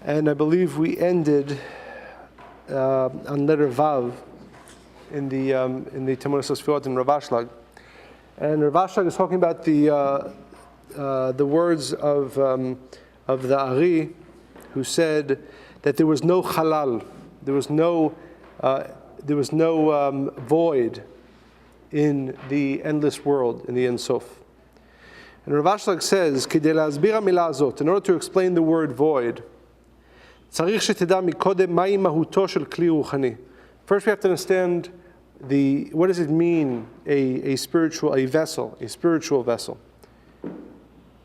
And I believe we ended on letter Vav in the Ten Luminous Emanations in Rav Ashlag. And Rav Ashlag is talking about the words of the Ari, who said that there was no halal, there was no void in the endless world, in the Ein Sof. And Rav Ashlag says, "Kidei להסביר המילה הזאת," in order to explain the word void, צריך שתדע מקודם מהי מהותו של כלי רוחני. First, we have to understand what does it mean, a spiritual vessel.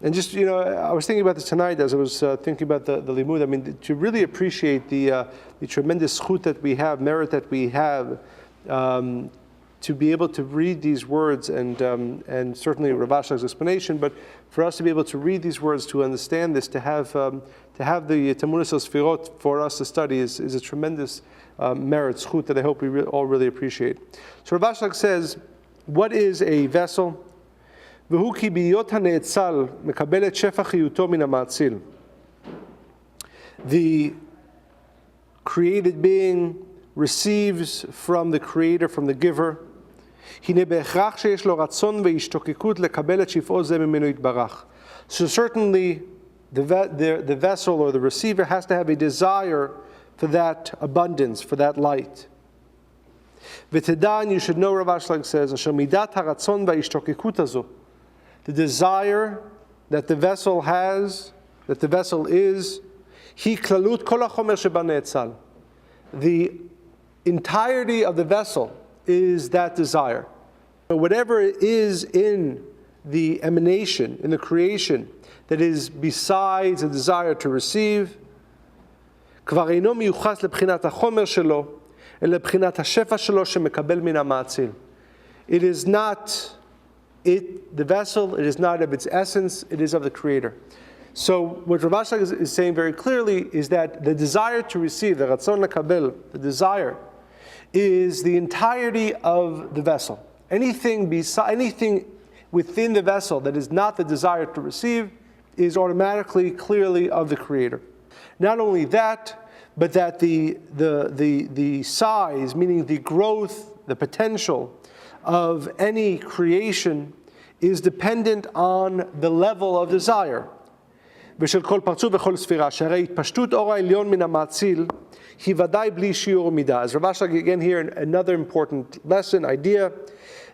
And just, I was thinking about this tonight as I was thinking about the limud. I mean, to really appreciate the tremendous zchut that we have, merit that we have, to be able to read these words, and certainly Rav Ashlag's explanation, but for us to be able to read these words, to understand this, to have the Ten Luminous Sefirot for us to study is a tremendous merit, zchut, that I hope we all really appreciate. So Rav Ashlag says, what is a vessel? והוא כי בהיות הנאצל מקבל את שפע חיותו מן המאציל. The created being receives from the creator, from the giver. הנה בהכרח שיש לו רצון והשתוקקות לקבל את שפעו זה ממנו יתברך. So certainly the vessel or the receiver has to have a desire for that abundance, for that light. ותדע, and you should know, Rav Ashlag says, אשר מידת הרצון וההשתוקקות הזו, the desire that the vessel has, that the vessel is, היא כללות כל החומר שבנאצל. The entirety of the vessel is that desire. Whatever is in the emanation, in the creation, that is besides a desire to receive, כבר אינו מיוחס לבחינת החומר שלו, אלא לבחינת השפע שלו שמקבל מן המאציל. It is not the vessel, it is not of its essence, it is of the Creator. So what Rav Ashlag is saying very clearly is that the desire to receive, the ratzon lekabel, the desire, is the entirety of the vessel. Anything within the vessel that is not the desire to receive is automatically, clearly of the Creator. Not only that, but that the size, meaning the growth, the potential of any creation is dependent on the level of desire. ושל כל פרצוף וכל ספירה, שהרי התפשטות אור העליון מן המאציל היא ודאי בלי שיעור מידה. As Rav Ashlag again here, another important lesson, idea,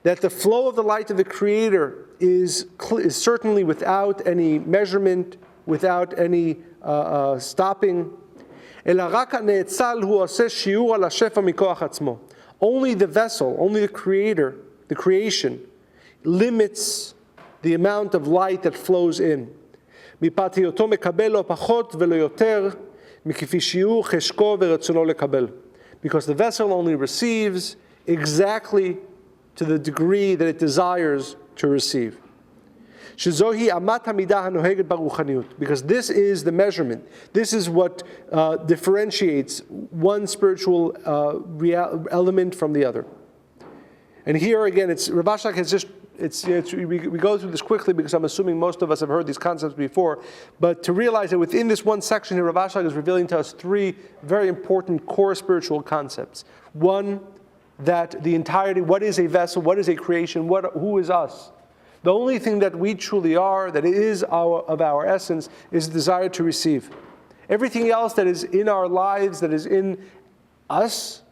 that the flow of the light of the Creator is certainly without any measurement, without any stopping. אלא רק הנאצל הוא עושה שיעור על השפע מכוח עצמו. Only the vessel, only the Creator, the creation, limits the amount of light that flows in. מפאת היותו מקבל לא פחות ולא יותר מכפי שיעור חשקו ורצונו לקבל. Because the vessel only receives exactly to the degree that it desires to receive. שזוהי אמת המידה הנוהגת ברוחניות. Because this is the measurement. This is what differentiates one spiritual element from the other. And here again, Rav Ashlag has just, we go through this quickly because I'm assuming most of us have heard these concepts before, but to realize that within this one section here, Rav Ashlag is revealing to us three very important core spiritual concepts. One, that the entirety, what is a vessel, what is a creation, who is us? The only thing that we truly are, that is of our essence, is the desire to receive. Everything else that is in our lives, that is in us,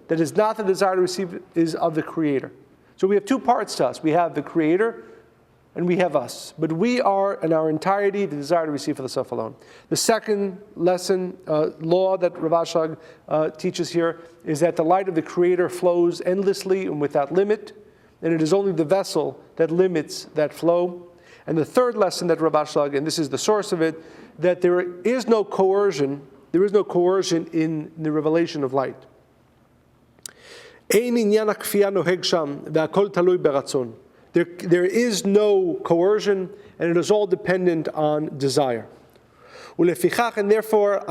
that is not the desire to receive, is of the Creator. So we have two parts to us. We have the Creator, and we have us. But we are, in our entirety, the desire to receive for the self alone. The second lesson, law that Rav Ashlag teaches here, is that the light of the Creator flows endlessly and without limit, and it is only the vessel that limits that flow. And the third lesson that Rav Ashlag, and this is the source of it, that there is no coercion in the revelation of light. There is no coercion, and it is all dependent on desire. And therefore,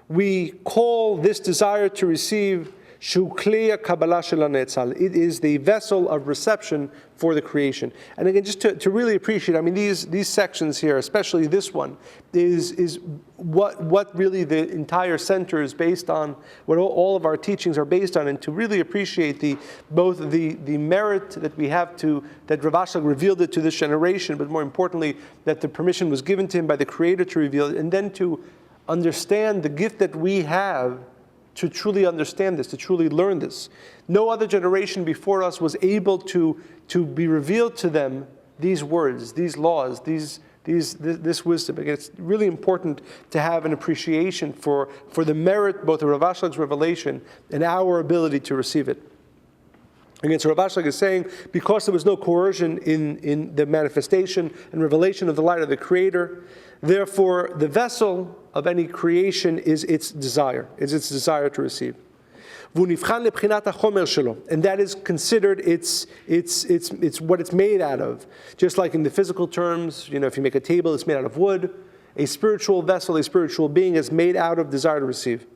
we call this desire to receive Shu Klei Kabbalah shel HaNetzal. It is the vessel of reception for the creation. And again, just to really appreciate, I mean, these sections here, especially this one, is what really the entire center is based on, what all of our teachings are based on, and to really appreciate both the merit that we have that Rav Ashlag revealed it to this generation, but more importantly, that the permission was given to him by the Creator to reveal it, and then to understand the gift that we have to truly understand this, to truly learn this. No other generation before us was able to be revealed to them these words, these laws, this wisdom. Again, it's really important to have an appreciation for the merit both of Rav Ashlag's revelation and our ability to receive it. Again, so Rav Ashlag is saying, because there was no coercion in the manifestation and revelation of the light of the Creator, therefore the vessel of any creation is its desire to receive. And that is considered it's what it's made out of. Just like in the physical terms, if you make a table, it's made out of wood. A spiritual vessel, a spiritual being is made out of desire to receive.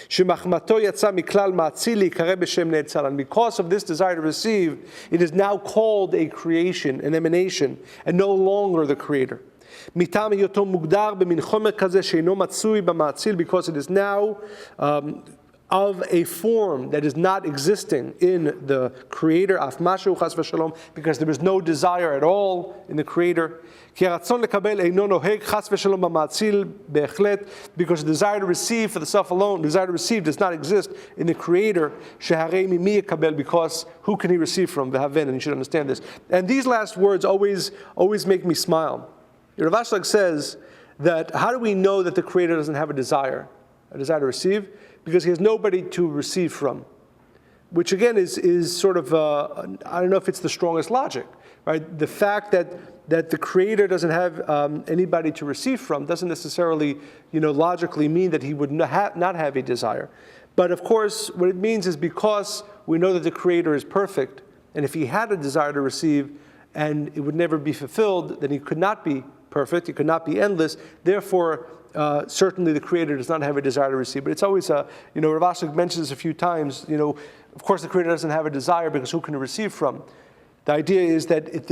And because of this desire to receive, it is now called a creation, an emanation, and no longer the Creator. Because it is now of a form that is not existing in the Creator, because there is no desire at all in the Creator. Because the desire to receive for the self alone, desire to receive does not exist in the Creator. Because who can he receive from? And you should understand this. And these last words always make me smile. Rav Ashlag says that how do we know that the Creator doesn't have a desire to receive? Because he has nobody to receive from. Which again is sort of, I don't know if it's the strongest logic, right? The fact that the Creator doesn't have anybody to receive from doesn't necessarily, logically mean that he would not have a desire. But of course, what it means is because we know that the Creator is perfect, and if he had a desire to receive and it would never be fulfilled, then he could not be perfect, he could not be endless. Therefore, certainly the Creator does not have a desire to receive. But it's always, Rav Ashlag mentions this a few times, of course the Creator doesn't have a desire because who can he receive from? The idea is that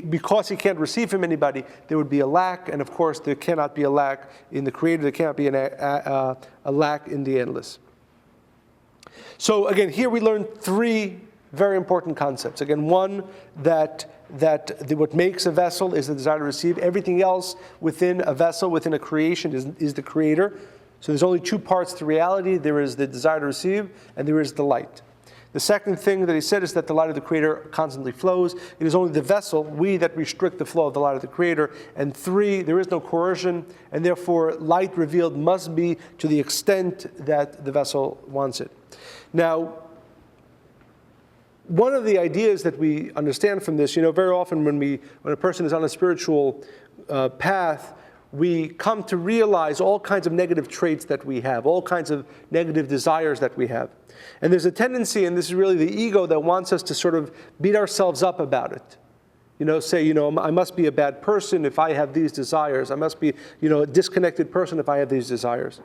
because he can't receive from anybody, there would be a lack, and of course there cannot be a lack in the Creator, there cannot be a lack in the endless. So again, here we learn three very important concepts. Again, one, that what makes a vessel is the desire to receive. Everything else within a vessel, within a creation, is the Creator. So there's only two parts to reality. There is the desire to receive, and there is the light. The second thing that he said is that the light of the Creator constantly flows. It is only the vessel, we, that restrict the flow of the light of the Creator. And three, there is no coercion, and therefore light revealed must be to the extent that the vessel wants it. Now, one of the ideas that we understand from this, very often when a person is on a spiritual path, we come to realize all kinds of negative traits that we have, all kinds of negative desires that we have. And there's a tendency, and this is really the ego that wants us to sort of beat ourselves up about it. Say, I must be a bad person if I have these desires. I must be, a disconnected person if I have these desires.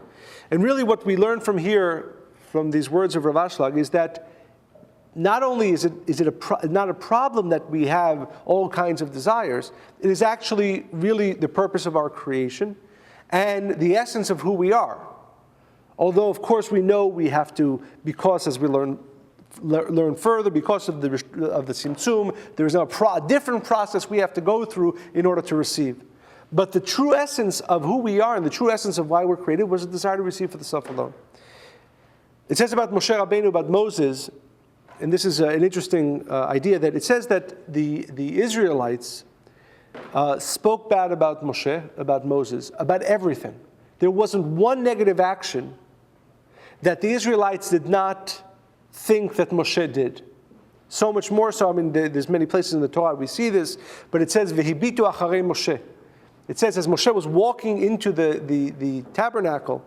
And really what we learn from here, from these words of Rav Ashlag, is that not only is it not a problem that we have all kinds of desires, it is actually really the purpose of our creation and the essence of who we are. Although, of course, we know we have to, because as we learn further, because of the Tzimtzum, there is now a different process we have to go through in order to receive. But the true essence of who we are and the true essence of why we're created was a desire to receive for the self alone. It says about Moshe Rabbeinu, about Moses, and this is an interesting idea, that it says that the Israelites spoke bad about Moshe, about Moses, about everything. There wasn't one negative action that the Israelites did not think that Moshe did. So much more so, there's many places in the Torah we see this, but it says, V'hibitu acharei Moshe. It says, as Moshe was walking into the tabernacle,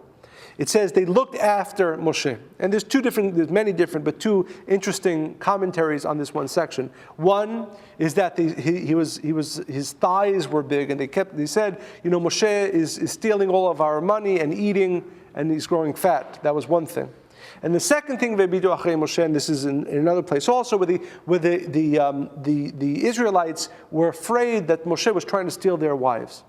it says they looked after Moshe. And there's many different, but two interesting commentaries on this one section. One is that his thighs were big, and they said, Moshe is stealing all of our money and eating, and he's growing fat. That was one thing. And the second thing, Ve'bidu achrei Moshe, and this is in another place also, where the Israelites were afraid that Moshe was trying to steal their wives.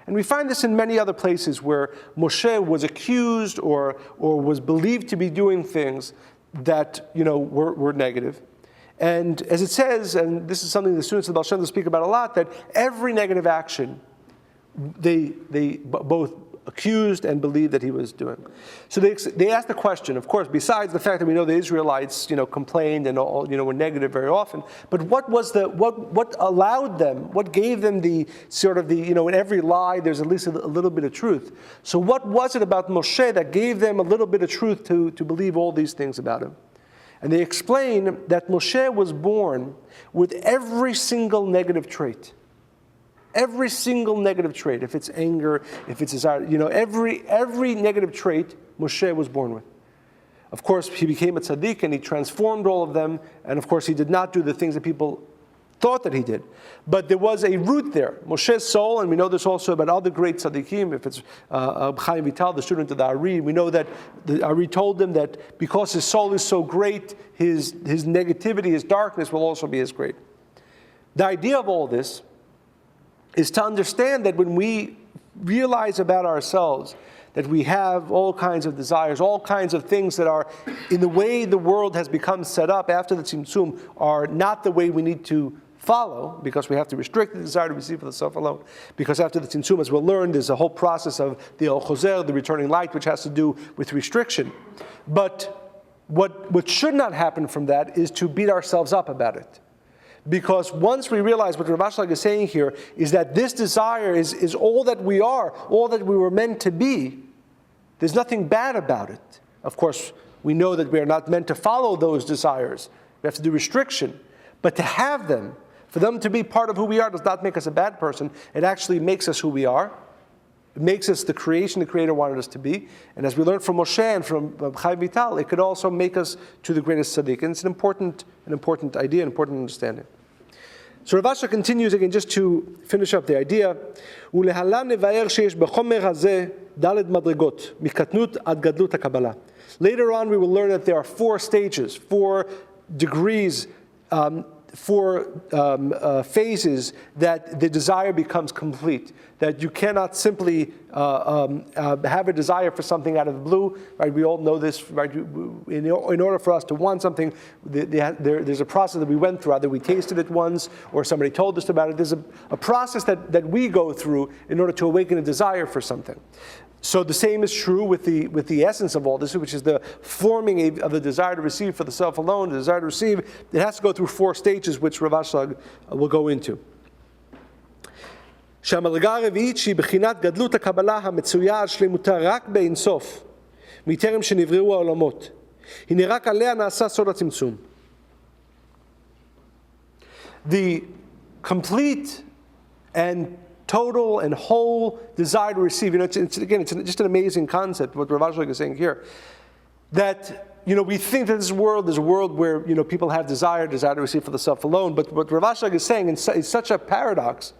And we find this in many other places where Moshe was accused or was believed to be doing things that were negative. And as it says, and this is something the students of the Baal Shem Tov speak about a lot, that every negative action they both accused and believed that he was doing. So they asked the question, of course, besides the fact that we know the Israelites, complained and all, were negative very often, but what allowed them, what gave them the sort of in every lie there's at least a little bit of truth. So what was it about Moshe that gave them a little bit of truth to believe all these things about him? And they explain that Moshe was born with every single negative trait. Every single negative trait, if it's anger, if it's desire, every negative trait Moshe was born with. Of course, he became a tzaddik and he transformed all of them, and of course he did not do the things that people thought that he did. But there was a root there. Moshe's soul, and we know this also about other great tzaddikim, if it's Chaim Vital, the student of the Ari, we know that the Ari told him that because his soul is so great, his negativity, his darkness will also be as great. The idea of all this is to understand that when we realize about ourselves that we have all kinds of desires, all kinds of things that are, in the way the world has become set up after the Tzimtzum, are not the way we need to follow, because we have to restrict the desire to receive for the self alone. Because after the Tzimtzum, as we'll learn, there's a whole process of the El Choser, the returning light, which has to do with restriction. But what should not happen from that is to beat ourselves up about it. Because once we realize what Rav Ashlag is saying here is that this desire is all that we are, all that we were meant to be, there's nothing bad about it. Of course, we know that we are not meant to follow those desires. We have to do restriction. But to have them, for them to be part of who we are, does not make us a bad person. It actually makes us who we are. It makes us the creation the Creator wanted us to be. And as we learned from Moshe and from Chaim Vital, it could also make us to the greatest tzaddik. And it's an important idea, an important understanding. So Rav Ashlag continues again, just to finish up the idea. Later on, we will learn that there are 4 stages, 4 degrees, 4 phases that the desire becomes complete. That you cannot simply have a desire for something out of the blue. Right? We all know this. Right? In order for us to want something, there's a process that we went through. Either we tasted it once, or somebody told us about it. There's a process that we go through in order to awaken a desire for something. So the same is true with the essence of all this, which is the forming of the desire to receive for the self alone, the desire to receive. It has to go through 4 stages, which Rav Ashlag will go into. שהמדרגה הרביעית שהיא בחינת גדלות הקבלה המצויה על שלמותה רק באין סוף, מטרם שנבראו העולמות. הנה רק עליה נעשה סוד הצמצום. The complete and total and whole desire to receive. It's just an amazing concept, what Rav Ashlag is saying here. That, we think that this world is a world where, people have desire to receive for the self alone. But what Rav Ashlag is saying is such a paradox,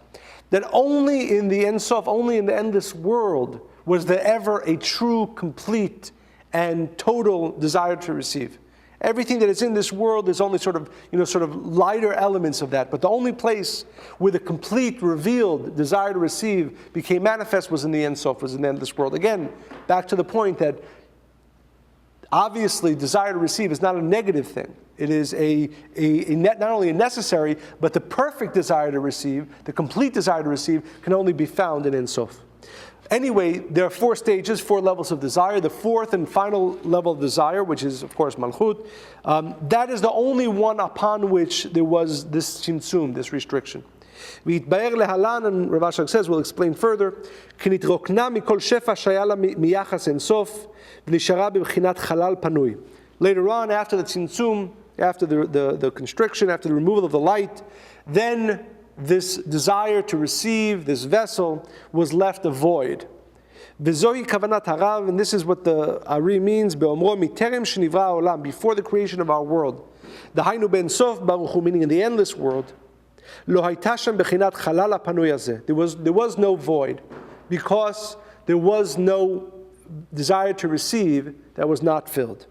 that only in the Ein Sof, only in the endless world, was there ever a true, complete, and total desire to receive. Everything that is in this world is only sort of lighter elements of that. But the only place where the complete, revealed desire to receive became manifest was in the Ein Sof, was in the endless world. Again, back to the point that obviously desire to receive is not a negative thing. It is not only a necessary, but the perfect desire to receive, the complete desire to receive, can only be found in Ein Sof. Anyway, there are 4 stages, 4 levels of desire. The 4th and final level of desire, which is, of course, Malchut, that is the only one upon which there was this Tzimtzum, this restriction. והתבהר להלן, and Rav Ashlag says, we'll explain further, כי נתרוקנה מכל שפע שהיה לה מיחס אין סוף, ונשארה בבחינת חלל פנוי. Later on, after the Tzimtzum, after the constriction, after the removal of the light, then this desire to receive, this vessel, was left a void. V'zohi kavanat harav, and this is what the Ari means, be'omro miterem shenivra ha'olam, before the creation of our world. Dahainu ben sof baruch hu, meaning in the endless world, lo hayta shem bechinat chalal ha'panui hazeh. There was no void, because there was no desired to receive that was not filled.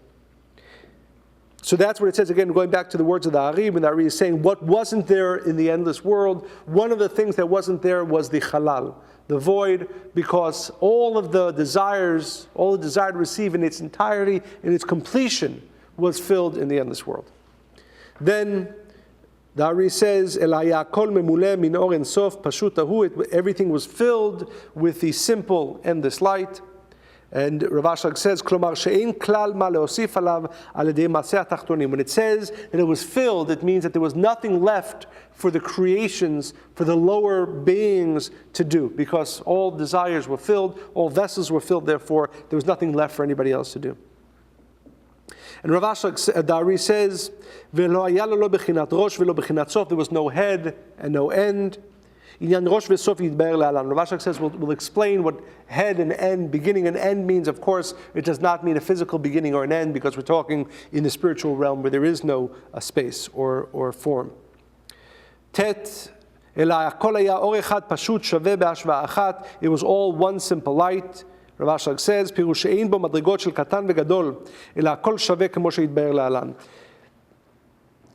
So that's what it says, again, going back to the words of the Ari, when the Ari is saying what wasn't there in the endless world. One of the things that wasn't there was the halal, the void, because all the desire to receive in its entirety, in its completion, was filled in the endless world. Then the Ari says, everything was filled with the simple endless light. And Rav Ashlag says, when it says that it was filled, it means that there was nothing left for the creations, for the lower beings to do, because all desires were filled, all vessels were filled, therefore there was nothing left for anybody else to do. And Rav Ashlag Dari says, there was no head and no end. Rav Ashlag says, we'll explain what head and end, beginning and end means. Of course, it does not mean a physical beginning or an end, because we're talking in the spiritual realm where there is no space or form. Tet, it was all one simple light. Rav Ashlag says,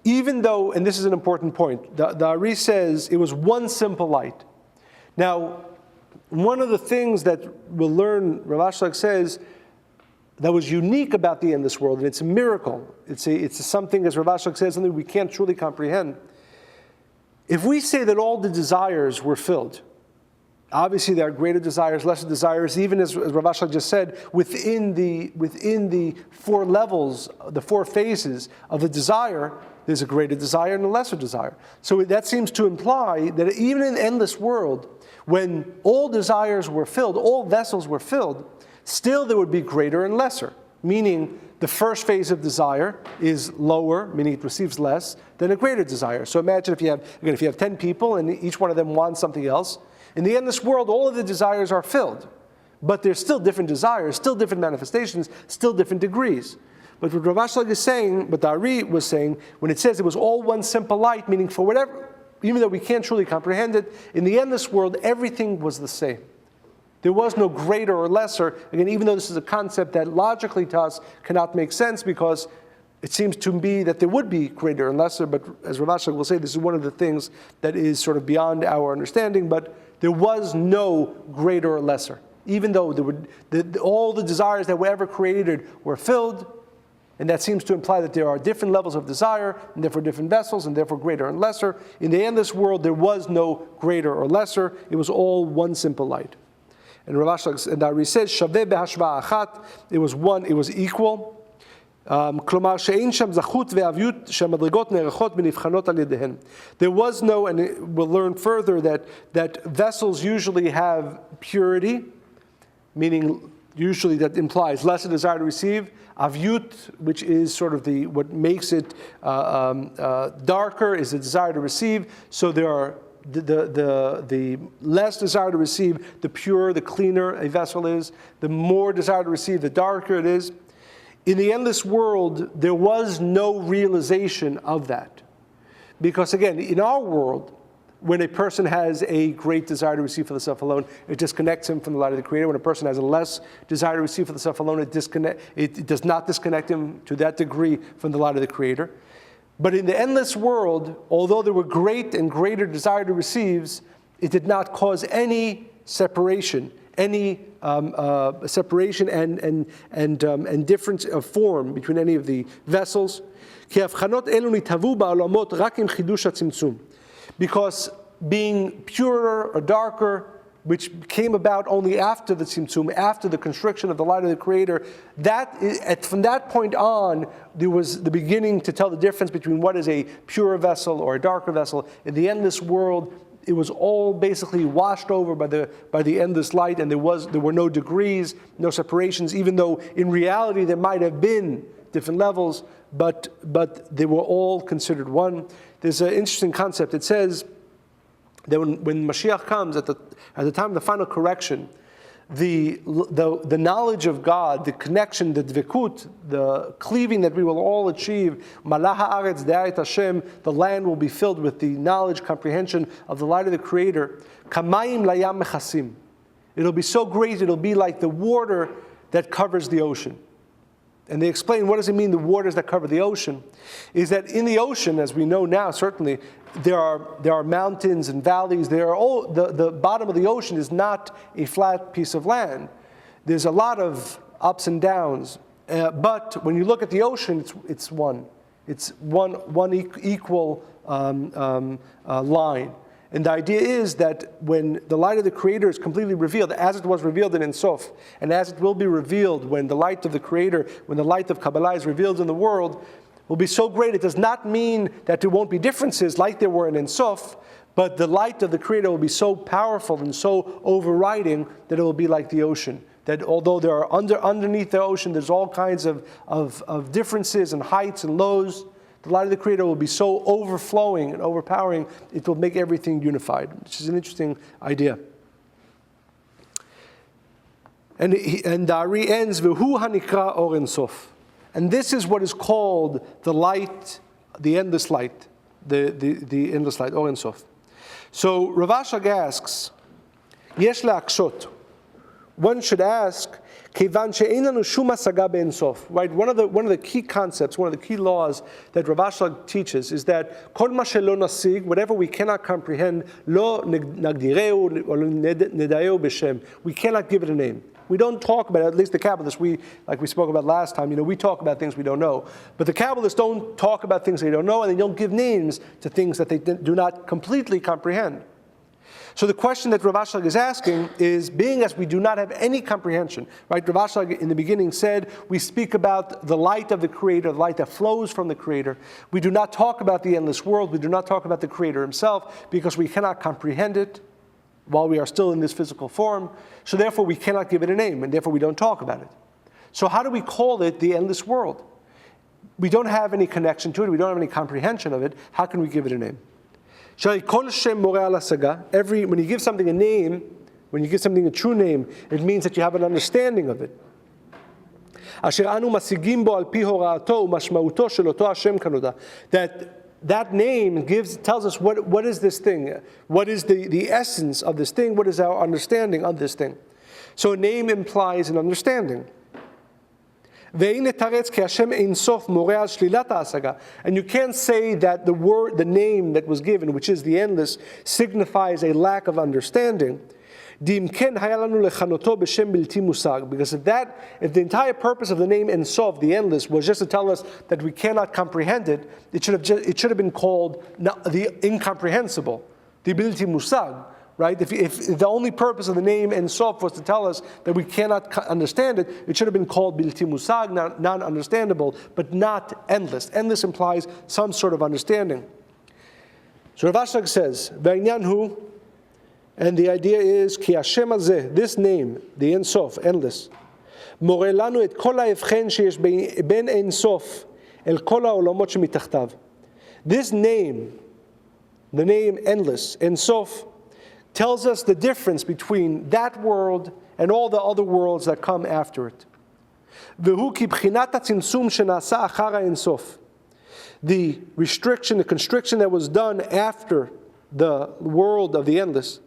even though, and this is an important point, the Ari says it was one simple light. Now, one of the things that we'll learn, Rav Ashlag says, that was unique about the endless world, and it's a miracle. It's something, as Rav Ashlag says, something we can't truly comprehend. If we say that all the desires were filled, obviously there are greater desires, lesser desires, even as Rav Ashlag just said, within the four levels, the four phases of a desire, there's a greater desire and a lesser desire. So that seems to imply that even in the endless world, when all desires were filled, all vessels were filled, still there would be greater and lesser, meaning the first phase of desire is lower, meaning it receives less, than a greater desire. So imagine if you have 10 people and each one of them wants something else. In the endless world, all of the desires are filled, but there's still different desires, still different manifestations, still different degrees. But what Rav Ashlag is saying, what the Ari was saying, when it says it was all one simple light, meaning for whatever, even though we can't truly comprehend it, in the endless world, everything was the same. There was no greater or lesser. Again, even though this is a concept that logically to us cannot make sense, because it seems to be that there would be greater and lesser, but as Rav Ashlag will say, this is one of the things that is sort of beyond our understanding, but there was no greater or lesser. Even though all the desires that were ever created were filled, and that seems to imply that there are different levels of desire, and therefore different vessels, and therefore greater and lesser. In the endless world, there was no greater or lesser. It was all one simple light. And Rav Ashlag and Ari says, Shaveh behashva achat, it was one, it was equal. Klomar she'ein sham zachut ve'avyut she'madrigot nerachot v'nivchanot al yedehen. There was no, and we'll learn further that vessels usually have purity, meaning usually that implies lesser desire to receive. Avyut, which is sort of what makes it darker, is the desire to receive. So there are the less desire to receive, the purer, the cleaner a vessel is. The more desire to receive, the darker it is. In the endless world, there was no realization of that. Because again, in our world, when a person has a great desire to receive for the self alone, it disconnects him from the light of the Creator. When a person has a less desire to receive for the self alone, it does not disconnect him to that degree from the light of the Creator. But in the endless world, although there were great and greater desire to receive, it did not cause any separation, separation and difference of form between any of the vessels. Because being purer or darker, which came about only after the tzimtzum, after the constriction of the light of the Creator, from that point on, there was the beginning to tell the difference between what is a purer vessel or a darker vessel. In the endless world, it was all basically washed over by the endless light, and there were no degrees, no separations, even though in reality there might have been different levels, but they were all considered one. There's an interesting concept. It says that when Mashiach comes, at the time of the final correction, the knowledge of God, the connection, the dvekut, the cleaving that we will all achieve, Malah haaretz de'ayit Hashem, the land will be filled with the knowledge, comprehension of the light of the Creator. Kamayim layam mechasim. It'll be so great, it'll be like the water that covers the ocean. And they explain, what does it mean, the waters that cover the ocean? Is that in the ocean, as we know now, certainly, there are mountains and valleys. The bottom of the ocean is not a flat piece of land. There's a lot of ups and downs. But when you look at the ocean, it's one. It's one equal line. And the idea is that when the light of the Creator is completely revealed, as it was revealed in Ein Sof, and as it will be revealed when the light of the Creator, when the light of Kabbalah is revealed in the world, will be so great. It does not mean that there won't be differences like there were in Ein Sof, but the light of the Creator will be so powerful and so overriding that it will be like the ocean. That although there are underneath the ocean, there's all kinds of differences and heights and lows, the light of the Creator will be so overflowing and overpowering, it will make everything unified, which is an interesting idea. And the Ari ends, V'hu hanikra or Ein Sof. And this is what is called the light, the endless light, the endless light, or Ein Sof. So Rav Ashlag asks, Yesh le'akshot. One should ask, Kevan she'ein lanu shum hasaga be'Ein Sof. Right? One of the key concepts, one of the key laws that Rav Ashlag teaches is that kol ma shelo nasig, whatever we cannot comprehend, lo nagdireu or nedayeu b'shem. We cannot give it a name. We don't talk about it, at least the Kabbalists, like we spoke about last time, we talk about things we don't know. But the Kabbalists don't talk about things they don't know, and they don't give names to things that they do not completely comprehend. So the question that Rav Ashlag is asking is, being as we do not have any comprehension, right? Rav Ashlag in the beginning said, we speak about the light of the Creator, the light that flows from the Creator. We do not talk about the endless world. We do not talk about the Creator Himself because we cannot comprehend it while we are still in this physical form. So therefore we cannot give it a name, and therefore we don't talk about it. So how do we call it the endless world? We don't have any connection to it. We don't have any comprehension of it. How can we give it a name? When you give something a name, when you give something a true name, it means that you have an understanding of it. That name tells us what is this thing, what is the essence of this thing, what is our understanding of this thing. So a name implies an understanding. And you can't say that the name that was given, which is the endless, signifies a lack of understanding. Because if the entire purpose of the name Ein Sof, the endless, was just to tell us that we cannot comprehend it, it should have been called the incomprehensible, the bilti musag. Right? If the only purpose of the name Ein Sof was to tell us that we cannot understand it, it should have been called bilti musag, non-understandable, but not endless. Endless implies some sort of understanding. So Rav Ashlag says, V'inyan hu, and the idea is, Ki Hashem hazeh, this name, the Ein Sof, endless, more lanu et kol ha'evchen sheyesh ben Ein Sof el kol ha'olamot shemitachtav. This name, the name endless, Ein Sof, tells us the difference between that world and all the other worlds that come after it. The restriction, the constriction that was done after the world of the endless.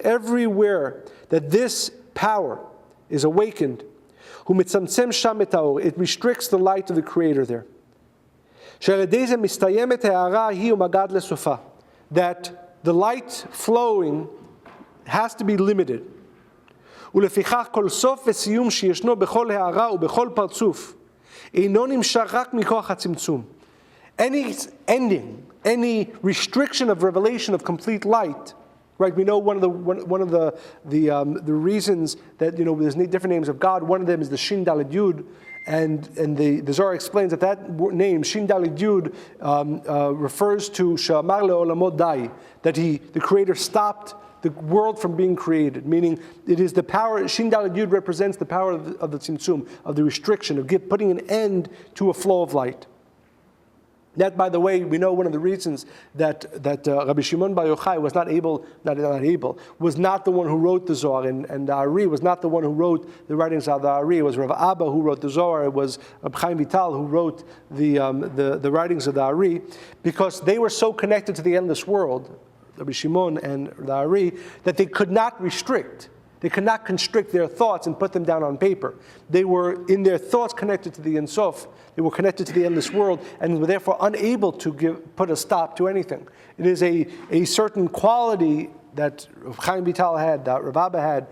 Everywhere that this power is awakened, it restricts the light of the Creator there. That the light flowing has to be limited. ולפיכך כל סוף וסיום שישנו בכל הערה ובכל פרצוף אינו נמשך רק מכוח הצמצום. Any ending, any restriction of revelation of complete light, right? We know one of the reasons that there's different names of God. One of them is the Shin Daled Yud. And the Zohar explains that name, Shin Daled Yud, refers to She'amar le'olamot dai, that the Creator stopped the world from being created, meaning it is the power, Shin Daled Yud represents the power of the tzimtzum, of the restriction, of putting an end to a flow of light. That, by the way, we know one of the reasons that Rabbi Shimon Bar Yochai was was not the one who wrote the Zohar, and the Ari was not the one who wrote the writings of the Ari. It was Rav Abba who wrote the Zohar. It was Reb Chaim Vital who wrote the writings of the Ari, because they were so connected to the endless world, Rabbi Shimon and the Ari, that they could not restrict. They could not constrict their thoughts and put them down on paper. They were, in their thoughts, connected to the Ein Sof. They were connected to the endless world and were therefore unable to put a stop to anything. It is a certain quality that Chaim Vital had, that Rav Abba had,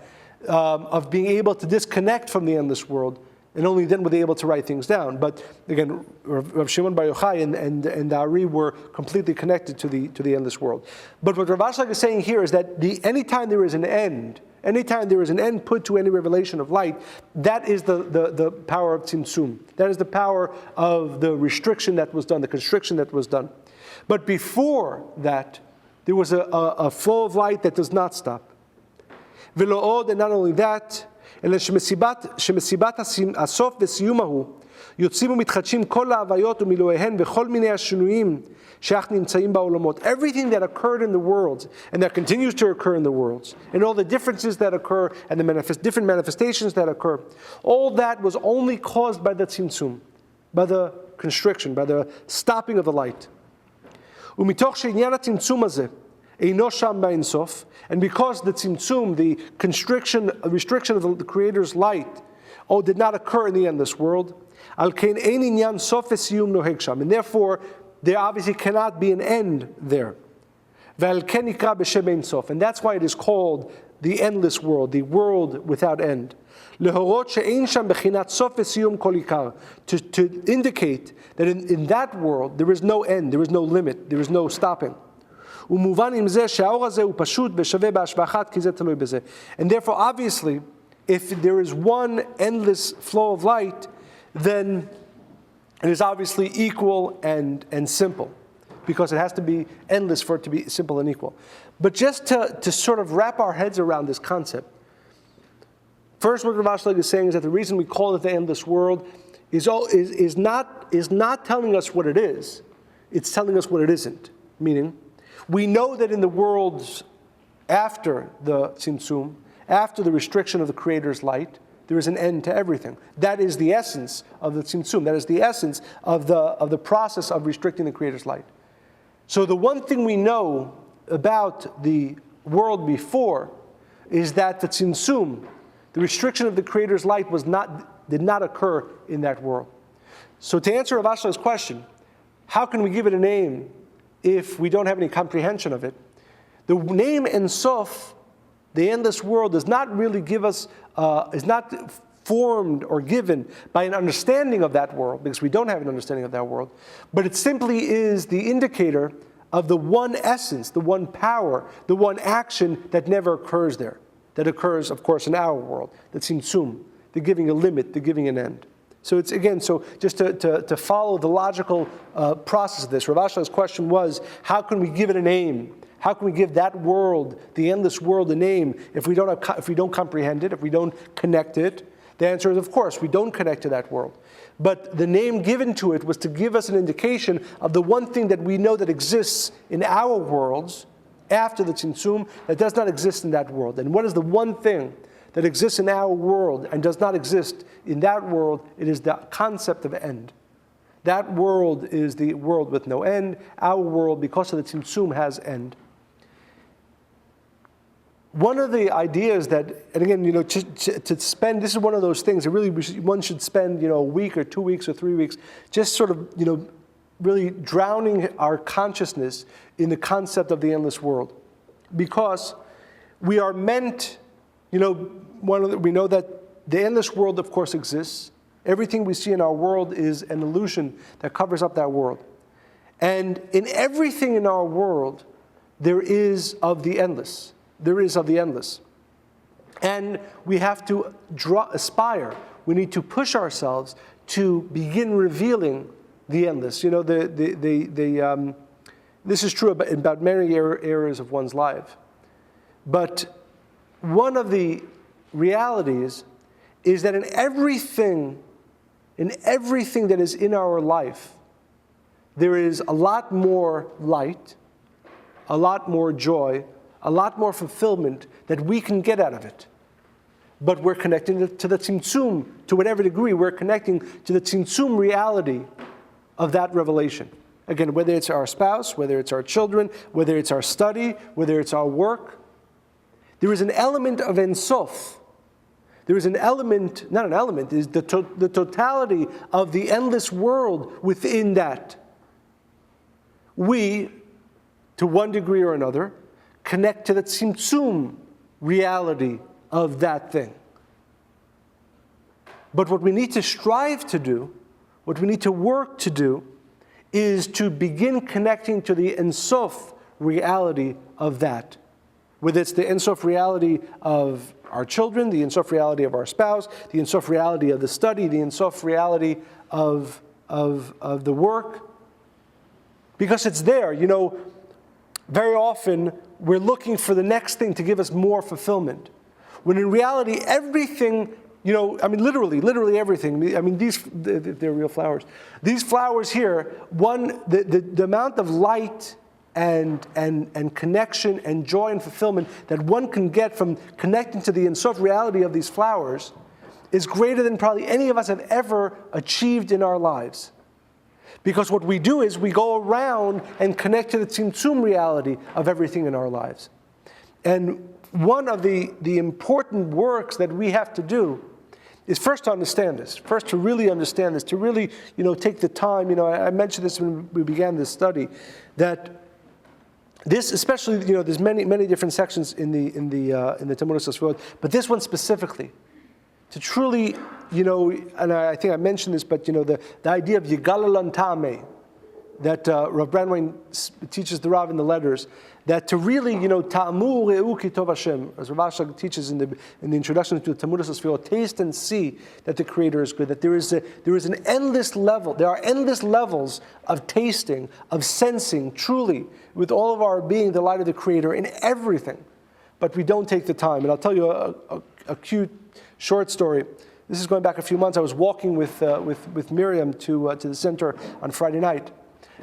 of being able to disconnect from the endless world, and only then were they able to write things down. But again, Rav Shimon Bar Yochai and the Ari were completely connected to the endless world. But what Rav Ashlag is saying here is that anytime there is an end, anytime there is an end put to any revelation of light, that is the power of tzimtzum. That is the power of the restriction that was done, the constriction that was done. But before that, there was a flow of light that does not stop. V'lo od, and not only that, אלא שמסיבת הסוף וסיום ההוא יוצאים ומתחדשים כל ההוויות ומילואיהן וכל מיני השינויים שאנחנו נמצאים בעולמות. Everything that occurred in the worlds and that continues to occur in the worlds, and all the differences that occur and the different manifestations that occur, all that was only caused by the tzimtzum, by the constriction, by the stopping of the light. ומתוך שעניין הצמצום הזה אינו שם באין סוף, and because the tzimtzum, the restriction of the Creator's light, did not occur in the endless world, al kein ein inyan sof v'siyum noheg sham, and therefore there obviously cannot be an end there. V'al ken nikra b'shem ein sof, and that's why it is called the endless world, the world without end. Lehorot she'ein sham b'chinat sof v'siyum kol ikar, to indicate that in that world there is no end, there is no limit, there is no stopping. And therefore, obviously, if there is one endless flow of light, then it is obviously equal and simple, because it has to be endless for it to be simple and equal. But just to sort of wrap our heads around this concept, first what Rav Ashlag is saying is that the reason we call it the endless world is not telling us what it is, it's telling us what it isn't. Meaning, we know that in the worlds after the tzimtzum, after the restriction of the Creator's light, there is an end to everything. That is the essence of the tzimtzum. That is the essence of the process of restricting the Creator's light. So the one thing we know about the world before is that the tzimtzum, the restriction of the Creator's light, did not occur in that world. So to answer Rav Ashlag's question, how can we give it a name if we don't have any comprehension of it? The name Ein Sof, the endless world, does not really give us, is not formed or given by an understanding of that world, because we don't have an understanding of that world, but it simply is the indicator of the one essence, the one power, the one action that never occurs there, that occurs, of course, in our world, the tzimtzum, the giving a limit, the giving an end. So it's, again, just to follow the logical process of this, Rav Ashlag's question was, how can we give it a name? How can we give that world, the endless world, a name if we don't comprehend it, if we don't connect it? The answer is, of course, we don't connect to that world. But the name given to it was to give us an indication of the one thing that we know that exists in our worlds after the tzimtzum that does not exist in that world. And what is the one thing that exists in our world and does not exist in that world? It is the concept of end. That world is the world with no end. Our world, because of the tzimtzum, has end. One of the ideas that, and again, to spend, this is one of those things that really one should spend, a week or 2 weeks or 3 weeks, just sort of, really drowning our consciousness in the concept of the endless world. Because we are meant, we know that the endless world, of course, exists. Everything we see in our world is an illusion that covers up that world. And in everything in our world, there is of the endless. There is of the endless. And we have to aspire. We need to push ourselves to begin revealing the endless. This is true about many areas of one's life. But one of the realities is that in everything that is in our life, there is a lot more light, a lot more joy, a lot more fulfillment that we can get out of it. But we're connecting to the tzimtzum, to whatever degree, we're connecting to the tzimtzum reality of that revelation. Again, whether it's our spouse, whether it's our children, whether it's our study, whether it's our work, There is an element of Ein Sof. There is an element, not an element, is the totality of the endless world within that. We, to one degree or another, connect to the tzimtzum reality of that thing. But what we need to strive to do, what we need to work to do, is to begin connecting to the Ein Sof reality of that. Whether it's the Ein Sof reality of our children, the Ein Sof reality of our spouse, the Ein Sof reality of the study, the Ein Sof reality of the work. Because it's there. Very often we're looking for the next thing to give us more fulfillment. When in reality, everything, literally everything. They're real flowers. These flowers here, the amount of light and connection and joy and fulfillment that one can get from connecting to the Ein Sof reality of these flowers is greater than probably any of us have ever achieved in our lives. Because what we do is we go around and connect to the tzimtzum reality of everything in our lives. And one of the important works that we have to do is first to understand this, first to really understand this, to really, take the time. I mentioned this when we began this study, that this, especially, there's many different sections in the Talmud Sasvirot, but this one specifically, to truly, and I think I mentioned this, but the idea of Yigalalan Ta'ameh, that Rav Brandwein teaches the Rav in the letters, that to really, Ta'amu Re'u Ki Tov Hashem, as Rav Ashlag teaches in the introduction to the Talmud Sasvirot, taste and see that the Creator is good, that there is an endless level, there are endless levels of tasting, of sensing, truly, with all of our being, the light of the Creator in everything. But we don't take the time. And I'll tell you a cute short story. This is going back a few months. I was walking with Miriam to the center on Friday night.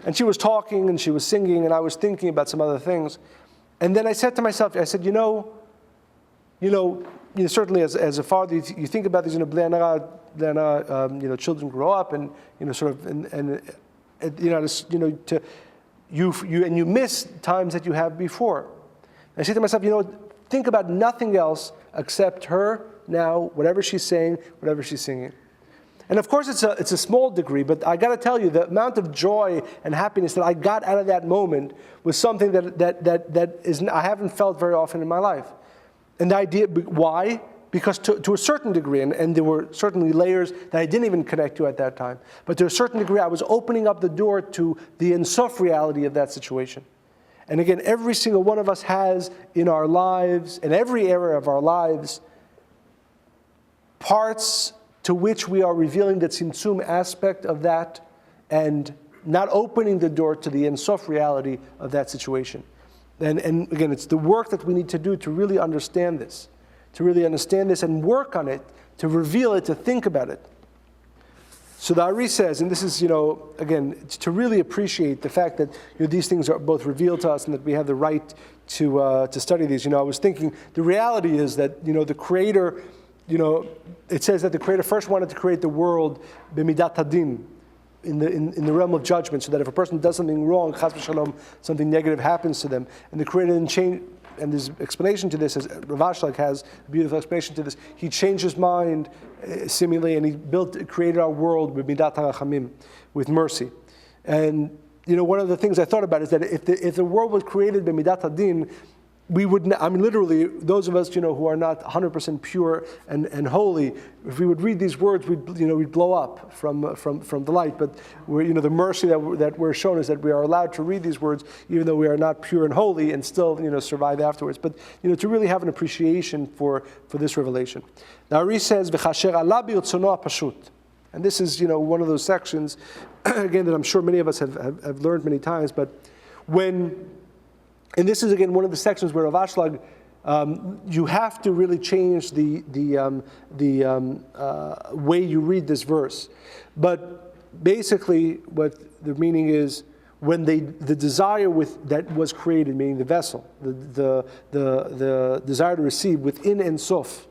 And she was talking and she was singing, and I was thinking about some other things. And then I said to myself, certainly as a father, you think about these, children grow up and, you miss times that you have before. I say to myself, think about nothing else except her now, whatever she's saying, whatever she's singing. And of course, it's a small degree, but I got to tell you, the amount of joy and happiness that I got out of that moment was something that I haven't felt very often in my life. And the idea, why? Because to a certain degree, and there were certainly layers that I didn't even connect to at that time, but to a certain degree, I was opening up the door to the Ein Sof reality of that situation. And again, every single one of us has in our lives, in every area of our lives, parts to which we are revealing the tzimtzum aspect of that and not opening the door to the Ein Sof reality of that situation. And again, it's the work that we need to do to really understand this, and work on it, to reveal it, to think about it. So the Ari says, and this is, again, to really appreciate the fact that these things are both revealed to us and that we have the right to study these. I was thinking, the reality is that, the Creator, it says that the Creator first wanted to create the world b'midat hadin, in the realm of judgment, so that if a person does something wrong, chas v'shalom, something negative happens to them, and the Creator then changed. And there's explanation to this, as Rav Ashlag has a beautiful explanation to this. He changed his mind, seemingly, and he created our world with midat harachamim, with mercy. And one of the things I thought about is that if the world was created by midat hadin, we would, literally, those of us, who are not 100% pure and holy, if we would read these words, we'd blow up from the light. But the mercy that we're shown is that we are allowed to read these words, even though we are not pure and holy, and still, survive afterwards. But, to really have an appreciation for this revelation. Now, Ari says, "V'chasher ala b'rtzono hapashut," and this is, one of those sections, again, that I'm sure many of us have learned many times. But and this is, again, one of the sections where Rav Ashlag, you have to really change the way you read this verse. But basically, what the meaning is, when the desire that was created, meaning the vessel, the desire to receive within Ein Sof,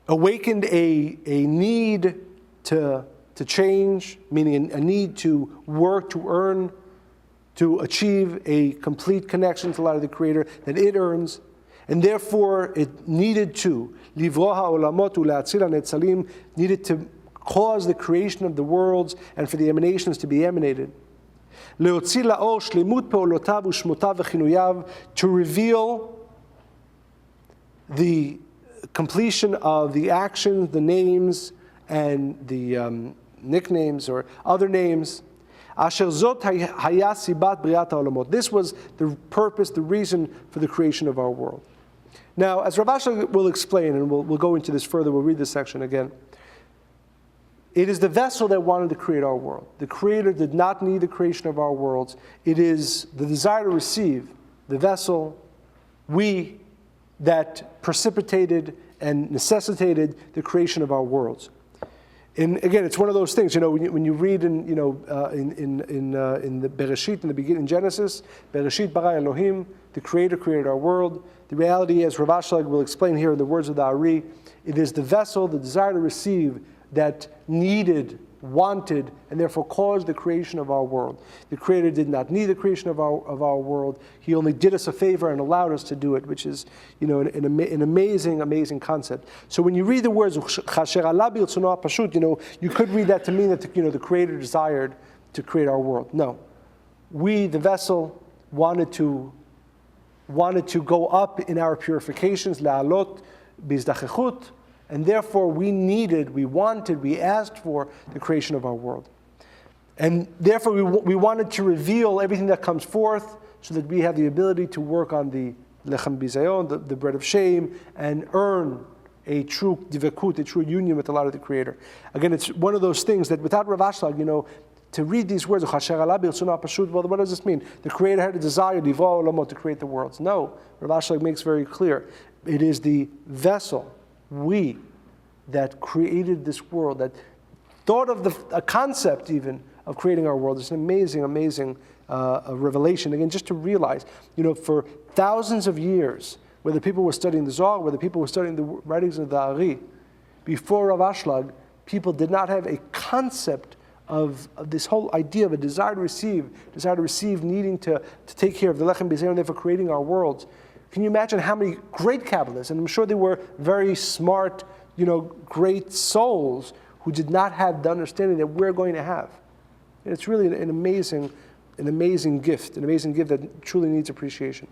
awakened a need to change, meaning a need to work, to earn, to achieve a complete connection to the light of the Creator that it earns. And therefore, it needed to, livro ha'olamot u'le'atzil ha'netzalim, needed to cause the creation of the worlds and for the emanations to be emanated. Le'otzi la'or shlemut pe'olotav u'shmotav v'chinuyav, to reveal the completion of the actions, the names, and the nicknames or other names. Asher zot haya sibat briat ha'olamot. This was the purpose, the reason for the creation of our world. Now, as Rav Ashlag will explain, and we'll go into this further, we'll read this section again. It is the vessel that wanted to create our world. The Creator did not need the creation of our worlds. It is the desire to receive, the vessel, we, that precipitated and necessitated the creation of our worlds. And again, it's one of those things, when you read in the Bereshit, in the beginning, in Genesis, Bereshit bara Elohim, the Creator created our world. The reality, as Rav Ashlag will explain here in the words of the Ari, it is the vessel, the desire to receive, that needed, wanted, and therefore caused the creation of our world. The Creator did not need the creation of our world. He only did us a favor and allowed us to do it, which is, an amazing, amazing concept. So when you read the words, "Chasher ala b'rtzono hapashut," you could read that to mean that the Creator desired to create our world. No, we, the vessel, wanted to go up in our purifications, la'alot bizdachechut. And therefore, we wanted, we asked for the creation of our world. And therefore, we wanted to reveal everything that comes forth so that we have the ability to work on the lechem bizayon, the bread of shame, and earn a true divekut, a true union with the Lord of the Creator. Again, it's one of those things that without Rav Ashlag, to read these words, well, what does this mean? The Creator had a desire to create the worlds. No, Rav Ashlag makes very clear. It is the vessel, we, that created this world, that thought of a concept even of creating our world. It's an amazing, amazing revelation. Again, just to realize, for thousands of years, whether people were studying the Zohar, whether people were studying the writings of the Ari, before Rav Ashlag, people did not have a concept of this whole idea of a desire to receive, needing to take care of the lechem bizayon, therefore creating our worlds. Can you imagine how many great Kabbalists, and I'm sure they were very smart, great souls, who did not have the understanding that we're going to have? And it's really an amazing gift that truly needs appreciation.